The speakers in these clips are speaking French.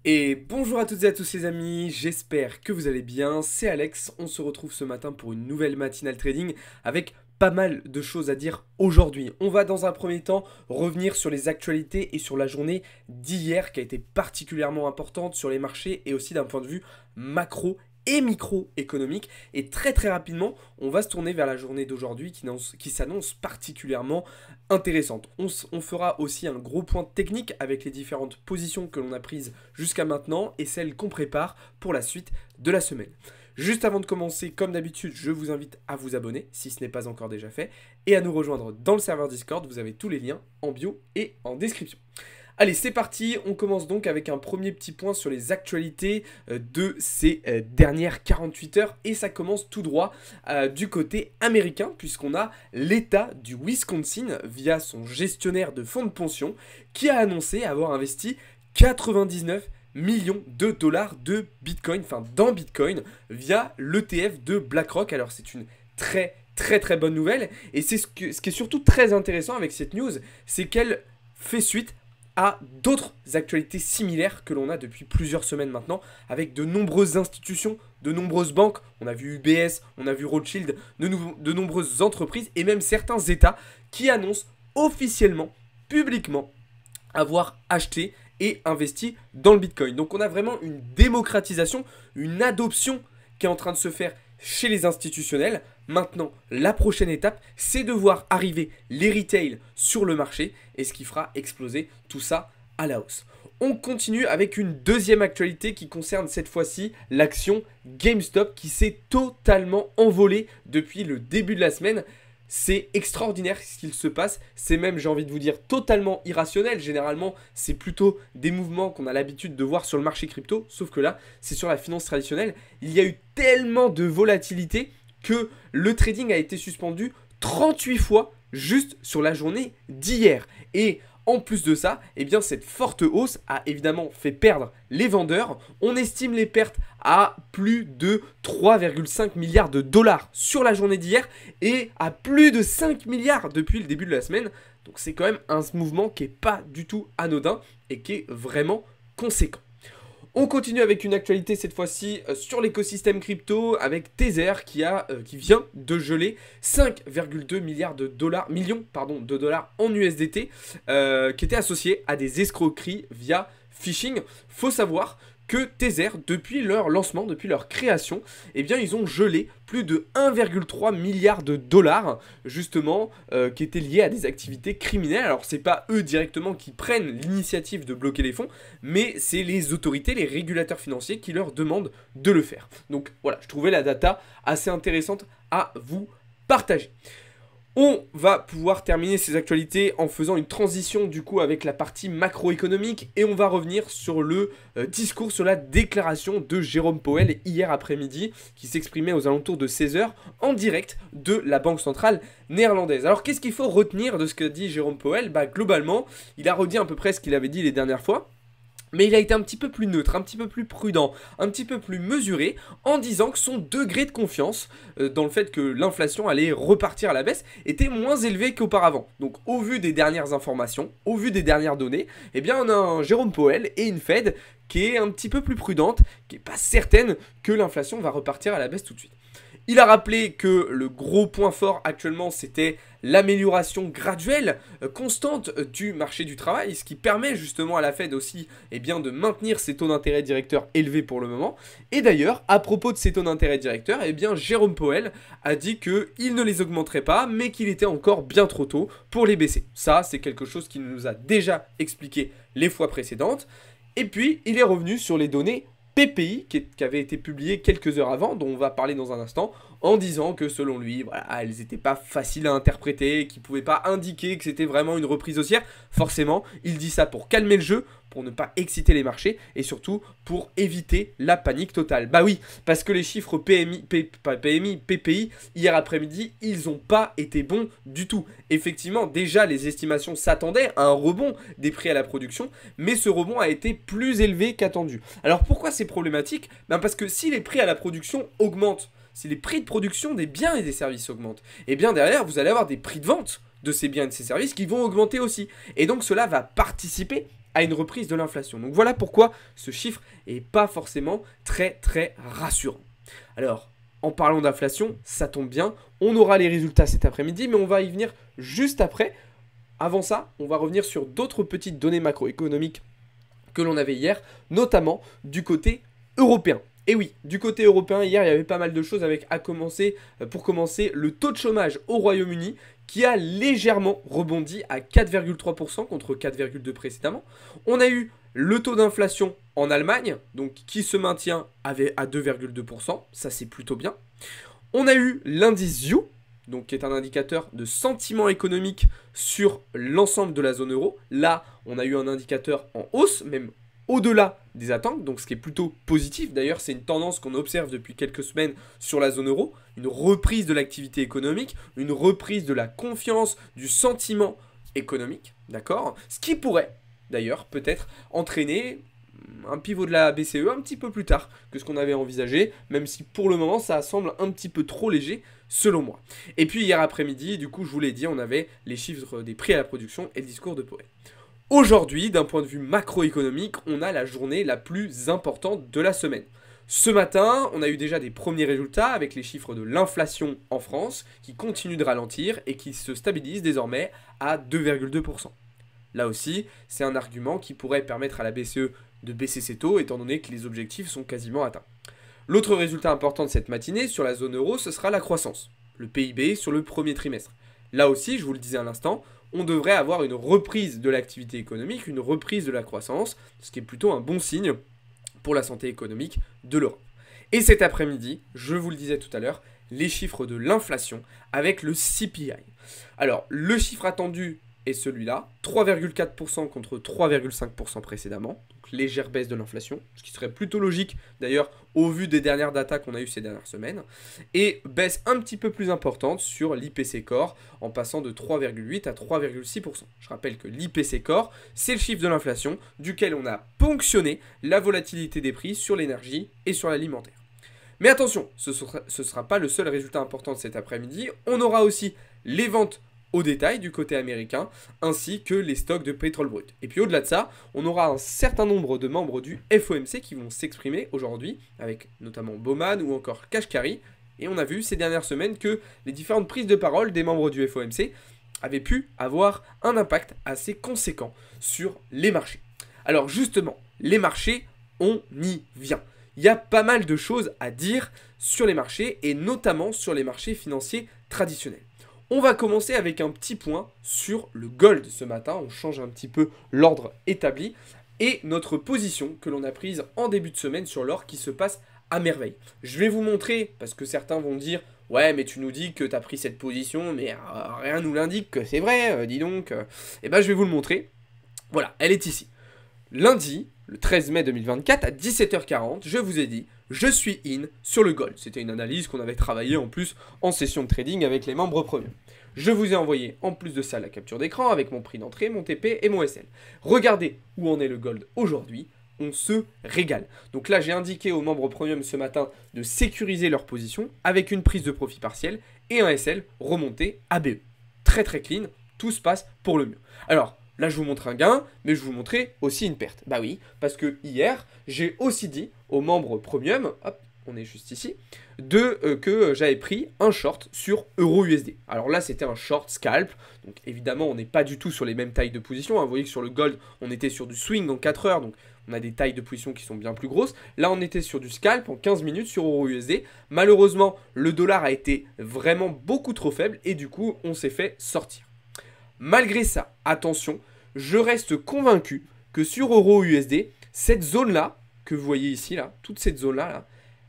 Et bonjour à toutes et à tous les amis, j'espère que vous allez bien, c'est Alex, on se retrouve ce matin pour une nouvelle matinale trading avec pas mal de choses à dire aujourd'hui. On va dans un premier temps revenir sur les actualités et sur la journée d'hier qui a été particulièrement importante sur les marchés et aussi d'un point de vue macro et microéconomique. Et très rapidement, on va se tourner vers la journée d'aujourd'hui qui s'annonce particulièrement intéressante. On fera aussi un gros point technique avec les différentes positions que l'on a prises jusqu'à maintenant et celles qu'on prépare pour la suite de la semaine. Juste avant de commencer, comme d'habitude, je vous invite à vous abonner si ce n'est pas encore déjà fait et à nous rejoindre dans le serveur Discord. Vous avez tous les liens en bio et en description. Allez, c'est parti, on commence donc avec un premier petit point sur les actualités de ces dernières 48 heures et ça commence tout droit du côté américain puisqu'on a l'État du Wisconsin via son gestionnaire de fonds de pension qui a annoncé avoir investi 99 millions de dollars de Bitcoin, enfin dans Bitcoin via l'ETF de BlackRock. Alors c'est une très bonne nouvelle et c'est ce qui est surtout très intéressant avec cette news, c'est qu'elle fait suite à d'autres actualités similaires que l'on a depuis plusieurs semaines maintenant, avec de nombreuses institutions, de nombreuses banques, on a vu UBS, on a vu Rothschild, de nombreuses entreprises et même certains États qui annoncent officiellement, publiquement, avoir acheté et investi dans le Bitcoin. Donc on a vraiment une démocratisation, une adoption qui est en train de se faire chez les institutionnels. Maintenant, la prochaine étape, c'est de voir arriver les retail sur le marché et ce qui fera exploser tout ça à la hausse. On continue avec une deuxième actualité qui concerne cette fois-ci l'action GameStop qui s'est totalement envolée depuis le début de la semaine. C'est extraordinaire ce qu'il se passe, c'est même, j'ai envie de vous dire, totalement irrationnel. Généralement, c'est plutôt des mouvements qu'on a l'habitude de voir sur le marché crypto, sauf que là, c'est sur la finance traditionnelle. Il y a eu tellement de volatilité que le trading a été suspendu 38 fois juste sur la journée d'hier. Et en plus de ça, eh bien, cette forte hausse a évidemment fait perdre les vendeurs. On estime les pertes à plus de 3,5 milliards de dollars sur la journée d'hier et à plus de 5 milliards depuis le début de la semaine. Donc c'est quand même un mouvement qui n'est pas du tout anodin et qui est vraiment conséquent. On continue avec une actualité cette fois-ci sur l'écosystème crypto avec Tether qui vient de geler 5,2 millions de dollars en USDT qui étaient associés à des escroqueries via phishing. Faut savoir que Tether, depuis leur lancement, depuis leur création, eh bien, ils ont gelé plus de 1,3 milliard de dollars, justement, qui étaient liés à des activités criminelles. Alors, c'est pas eux directement qui prennent l'initiative de bloquer les fonds, mais c'est les autorités, les régulateurs financiers qui leur demandent de le faire. Donc, voilà, je trouvais la data assez intéressante à vous partager. On va pouvoir terminer ces actualités en faisant une transition du coup avec la partie macroéconomique et on va revenir sur le discours, sur la déclaration de Jérôme Powell hier après-midi qui s'exprimait aux alentours de 16 h en direct de la Banque centrale néerlandaise. Alors qu'est-ce qu'il faut retenir de ce que dit Jérôme Powell? Globalement, il a redit à peu près ce qu'il avait dit les dernières fois. Mais il a été un petit peu plus neutre, un petit peu plus prudent, un petit peu plus mesuré en disant que son degré de confiance dans le fait que l'inflation allait repartir à la baisse était moins élevé qu'auparavant. Donc au vu des dernières informations, au vu des dernières données, eh bien on a un Jérôme Powell et une Fed qui est un petit peu plus prudente, qui n'est pas certaine que l'inflation va repartir à la baisse tout de suite. Il a rappelé que le gros point fort actuellement c'était l'amélioration graduelle, constante du marché du travail, ce qui permet justement à la Fed aussi de maintenir ses taux d'intérêt directeurs élevés pour le moment. Et d'ailleurs, à propos de ces taux d'intérêt directeurs, Jérôme Powell a dit qu'il ne les augmenterait pas, mais qu'il était encore bien trop tôt pour les baisser. Ça, c'est quelque chose qu'il nous a déjà expliqué les fois précédentes. Et puis, il est revenu sur les données PPI qui avait été publié quelques heures avant, dont on va parler dans un instant, en disant que selon lui, voilà, elles n'étaient pas faciles à interpréter, qu'ils ne pouvaient pas indiquer que c'était vraiment une reprise haussière. Forcément, il dit ça pour calmer le jeu, pour ne pas exciter les marchés et surtout pour éviter la panique totale. Bah oui, parce que les chiffres PPI hier après-midi, ils n'ont pas été bons du tout. Effectivement, déjà les estimations s'attendaient à un rebond des prix à la production, mais ce rebond a été plus élevé qu'attendu. Alors pourquoi c'est problématique? Parce que si les prix à la production augmentent, si les prix de production des biens et des services augmentent, et bien derrière vous allez avoir des prix de vente de ces biens et de ces services qui vont augmenter aussi. Et donc cela va participer à une reprise de l'inflation. Donc voilà pourquoi ce chiffre n'est pas forcément très rassurant. Alors, en parlant d'inflation, ça tombe bien, on aura les résultats cet après-midi, mais on va y venir juste après. Avant ça, on va revenir sur d'autres petites données macroéconomiques que l'on avait hier, notamment du côté européen. Et oui, du côté européen, hier, il y avait pas mal de choses avec, pour commencer, le taux de chômage au Royaume-Uni qui a légèrement rebondi à 4,3% contre 4,2% précédemment. On a eu le taux d'inflation en Allemagne, donc qui se maintient à 2,2%, ça c'est plutôt bien. On a eu l'indice You, donc qui est un indicateur de sentiment économique sur l'ensemble de la zone euro. Là, on a eu un indicateur en hausse, même au-delà des attentes, donc ce qui est plutôt positif. D'ailleurs, c'est une tendance qu'on observe depuis quelques semaines sur la zone euro, une reprise de l'activité économique, une reprise de la confiance, du sentiment économique, d'accord? Ce qui pourrait, d'ailleurs, peut-être entraîner un pivot de la BCE un petit peu plus tard que ce qu'on avait envisagé, même si pour le moment, ça semble un petit peu trop léger, selon moi. Et puis hier après-midi, du coup, je vous l'ai dit, on avait les chiffres des prix à la production et le discours de Powell. Aujourd'hui, d'un point de vue macroéconomique, on a la journée la plus importante de la semaine. Ce matin, on a eu déjà des premiers résultats avec les chiffres de l'inflation en France qui continuent de ralentir et qui se stabilisent désormais à 2,2%. Là aussi, c'est un argument qui pourrait permettre à la BCE de baisser ses taux étant donné que les objectifs sont quasiment atteints. L'autre résultat important de cette matinée sur la zone euro, ce sera la croissance, le PIB sur le premier trimestre. Là aussi, je vous le disais à l'instant, on devrait avoir une reprise de l'activité économique, une reprise de la croissance, ce qui est plutôt un bon signe pour la santé économique de l'Europe. Et cet après-midi, je vous le disais tout à l'heure, les chiffres de l'inflation avec le CPI. Alors, le chiffre attendu est celui-là, 3,4% contre 3,5% précédemment, donc légère baisse de l'inflation, ce qui serait plutôt logique d'ailleurs au vu des dernières datas qu'on a eues ces dernières semaines, et baisse un petit peu plus importante sur l'IPC Core en passant de 3,8 à 3,6%. Je rappelle que l'IPC Core, c'est le chiffre de l'inflation duquel on a ponctionné la volatilité des prix sur l'énergie et sur l'alimentaire. Mais attention, ce ne sera pas le seul résultat important de cet après-midi, on aura aussi les ventes au détail du côté américain, ainsi que les stocks de pétrole brut. Et puis au-delà de ça, on aura un certain nombre de membres du FOMC qui vont s'exprimer aujourd'hui, avec notamment Bowman ou encore Kashkari, et on a vu ces dernières semaines que les différentes prises de parole des membres du FOMC avaient pu avoir un impact assez conséquent sur les marchés. Alors justement, les marchés, on y vient. Il y a pas mal de choses à dire sur les marchés, et notamment sur les marchés financiers traditionnels. On va commencer avec un petit point sur le gold ce matin, on change un petit peu l'ordre établi, et notre position que l'on a prise en début de semaine sur l'or qui se passe à merveille. Je vais vous montrer, parce que certains vont dire « Ouais, mais tu nous dis que tu as pris cette position, mais rien nous l'indique que c'est vrai, dis donc. » Eh bien, je vais vous le montrer. Voilà, elle est ici. Lundi, le 13 mai 2024, à 17h40, je vous ai dit « Je suis in sur le gold ». C'était une analyse qu'on avait travaillée en plus en session de trading avec les membres premium. Je vous ai envoyé en plus de ça la capture d'écran avec mon prix d'entrée, mon TP et mon SL. Regardez où en est le gold aujourd'hui. On se régale. Donc là, j'ai indiqué aux membres premium ce matin de sécuriser leur position avec une prise de profit partiel et un SL remonté à BE. Très clean, tout se passe pour le mieux. Alors, là, je vous montre un gain, mais je vous montrais aussi une perte. Bah oui, parce que hier, j'ai aussi dit aux membres premium, hop, on est juste ici, que j'avais pris un short sur EURUSD. Alors là, c'était un short scalp. Donc évidemment, on n'est pas du tout sur les mêmes tailles de position. Vous voyez que sur le gold, on était sur du swing en 4 heures. Donc on a des tailles de position qui sont bien plus grosses. Là, on était sur du scalp en 15 minutes sur EURUSD. Malheureusement, le dollar a été vraiment beaucoup trop faible et du coup, on s'est fait sortir. Malgré ça, attention, je reste convaincu que sur EURUSD, cette zone-là, que vous voyez ici, là, toute cette zone-là,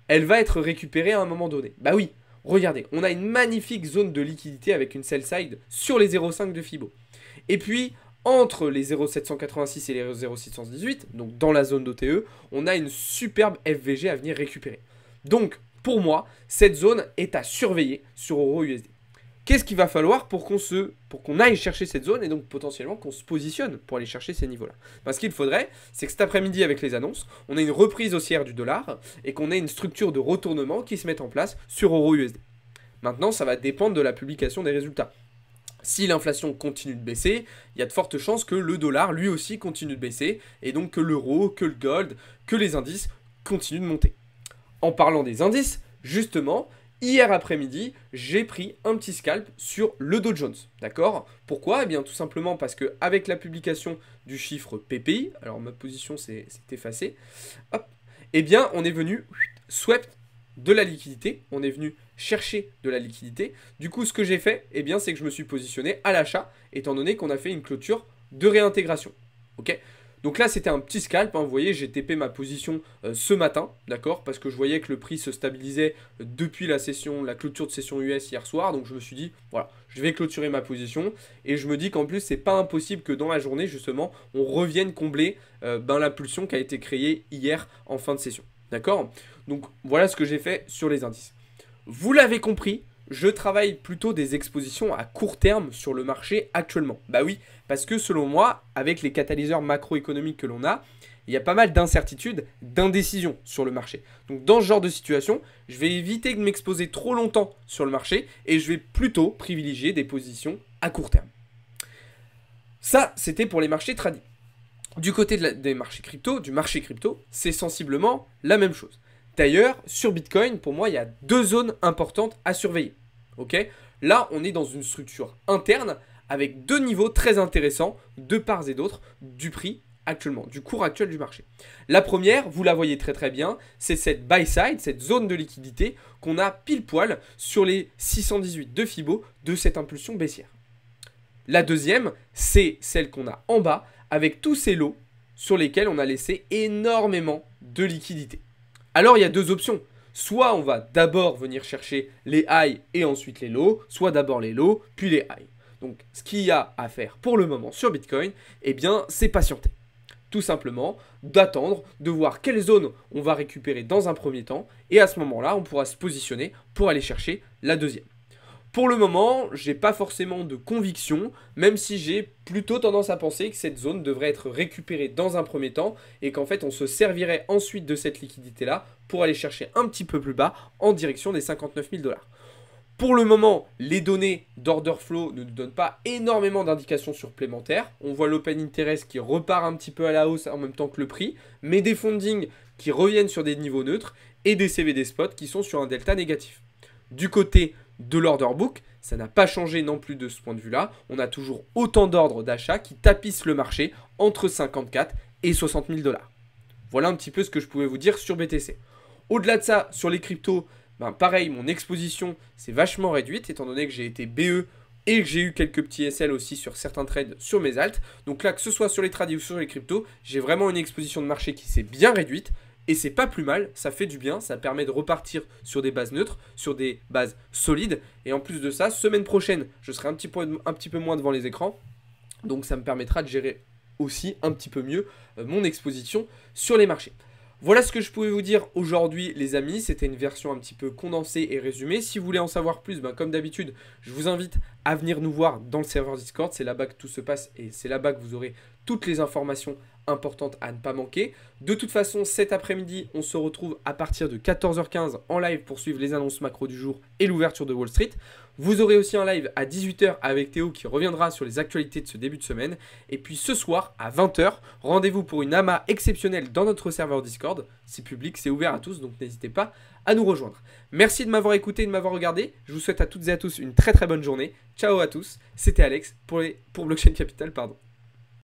elle va être récupérée à un moment donné. Bah oui, regardez, on a une magnifique zone de liquidité avec une sell side sur les 0,5 de Fibo. Et puis, entre les 0,786 et les 0,618, donc dans la zone d'OTE, on a une superbe FVG à venir récupérer. Donc, pour moi, cette zone est à surveiller sur EURUSD. Qu'est-ce qu'il va falloir pour qu'on aille chercher cette zone et donc potentiellement qu'on se positionne pour aller chercher ces niveaux-là? Ce qu'il faudrait, c'est que cet après-midi avec les annonces, on ait une reprise haussière du dollar et qu'on ait une structure de retournement qui se mette en place sur EURUSD. Maintenant, ça va dépendre de la publication des résultats. Si l'inflation continue de baisser, il y a de fortes chances que le dollar lui aussi continue de baisser, et donc que l'euro, que le gold, que les indices continuent de monter. En parlant des indices, justement, hier après-midi, j'ai pris un petit scalp sur le Dow Jones. D'accord? Pourquoi? Eh bien tout simplement parce qu'avec la publication du chiffre PPI, alors ma position s'est effacée, hop, eh bien on est venu swept de la liquidité, on est venu chercher de la liquidité. Du coup, ce que j'ai fait, eh bien, c'est que je me suis positionné à l'achat, étant donné qu'on a fait une clôture de réintégration. Ok? Donc là, c'était un petit scalp, hein. Vous voyez, j'ai TP ma position ce matin, d'accord? Parce que je voyais que le prix se stabilisait depuis la clôture de session US hier soir. Donc je me suis dit, voilà, je vais clôturer ma position. Et je me dis qu'en plus, c'est pas impossible que dans la journée, justement, on revienne combler l'impulsion qui a été créée hier en fin de session. D'accord? Donc voilà ce que j'ai fait sur les indices. Vous l'avez compris, je travaille plutôt des expositions à court terme sur le marché actuellement. Bah oui, parce que selon moi, avec les catalyseurs macroéconomiques que l'on a, il y a pas mal d'incertitudes, d'indécisions sur le marché. Donc dans ce genre de situation, je vais éviter de m'exposer trop longtemps sur le marché et je vais plutôt privilégier des positions à court terme. Ça, c'était pour les marchés tradis. Du côté des marchés crypto, c'est sensiblement la même chose. D'ailleurs, sur Bitcoin, pour moi, il y a deux zones importantes à surveiller. Ok? Là, on est dans une structure interne avec deux niveaux très intéressants de part et d'autre du prix actuellement, du cours actuel du marché. La première, vous la voyez très très bien, c'est cette buy side, cette zone de liquidité qu'on a pile poil sur les 618 de Fibo de cette impulsion baissière. La deuxième, c'est celle qu'on a en bas avec tous ces lots sur lesquels on a laissé énormément de liquidité. Alors il y a deux options. Soit on va d'abord venir chercher les highs et ensuite les lows, soit d'abord les lows puis les highs. Donc ce qu'il y a à faire pour le moment sur Bitcoin, eh bien c'est patienter. Tout simplement d'attendre, de voir quelle zone on va récupérer dans un premier temps et à ce moment-là on pourra se positionner pour aller chercher la deuxième. Pour le moment, j'ai pas forcément de conviction, même si j'ai plutôt tendance à penser que cette zone devrait être récupérée dans un premier temps et qu'en fait on se servirait ensuite de cette liquidité-là pour aller chercher un petit peu plus bas en direction des 59 000 $. Pour le moment, les données d'order flow ne nous donnent pas énormément d'indications supplémentaires. On voit l'open interest qui repart un petit peu à la hausse en même temps que le prix, mais des fundings qui reviennent sur des niveaux neutres et des CVD spot qui sont sur un delta négatif. Du côté de l'order book, ça n'a pas changé non plus de ce point de vue-là. On a toujours autant d'ordres d'achat qui tapissent le marché entre 54 et 60 000 $. Voilà un petit peu ce que je pouvais vous dire sur BTC. Au-delà de ça, sur les cryptos, pareil, mon exposition s'est vachement réduite étant donné que j'ai été BE et que j'ai eu quelques petits SL aussi sur certains trades sur mes alts. Donc là, que ce soit sur les trades ou sur les cryptos, j'ai vraiment une exposition de marché qui s'est bien réduite. Et c'est pas plus mal, ça fait du bien, ça permet de repartir sur des bases neutres, sur des bases solides. Et en plus de ça, semaine prochaine, je serai un petit peu moins devant les écrans. Donc ça me permettra de gérer aussi un petit peu mieux mon exposition sur les marchés. Voilà ce que je pouvais vous dire aujourd'hui les amis, c'était une version un petit peu condensée et résumée. Si vous voulez en savoir plus, comme d'habitude, je vous invite à venir nous voir dans le serveur Discord, c'est là-bas que tout se passe et c'est là-bas que vous aurez toutes les informations importantes à ne pas manquer. De toute façon, cet après-midi, on se retrouve à partir de 14h15 en live pour suivre les annonces macro du jour et l'ouverture de Wall Street. Vous aurez aussi un live à 18h avec Théo qui reviendra sur les actualités de ce début de semaine. Et puis ce soir à 20h, rendez-vous pour une AMA exceptionnelle dans notre serveur Discord. C'est public, c'est ouvert à tous, donc n'hésitez pas à nous rejoindre. Merci de m'avoir écouté et de m'avoir regardé. Je vous souhaite à toutes et à tous une très très bonne journée. Ciao à tous, c'était Alex pour Blockchain Capital,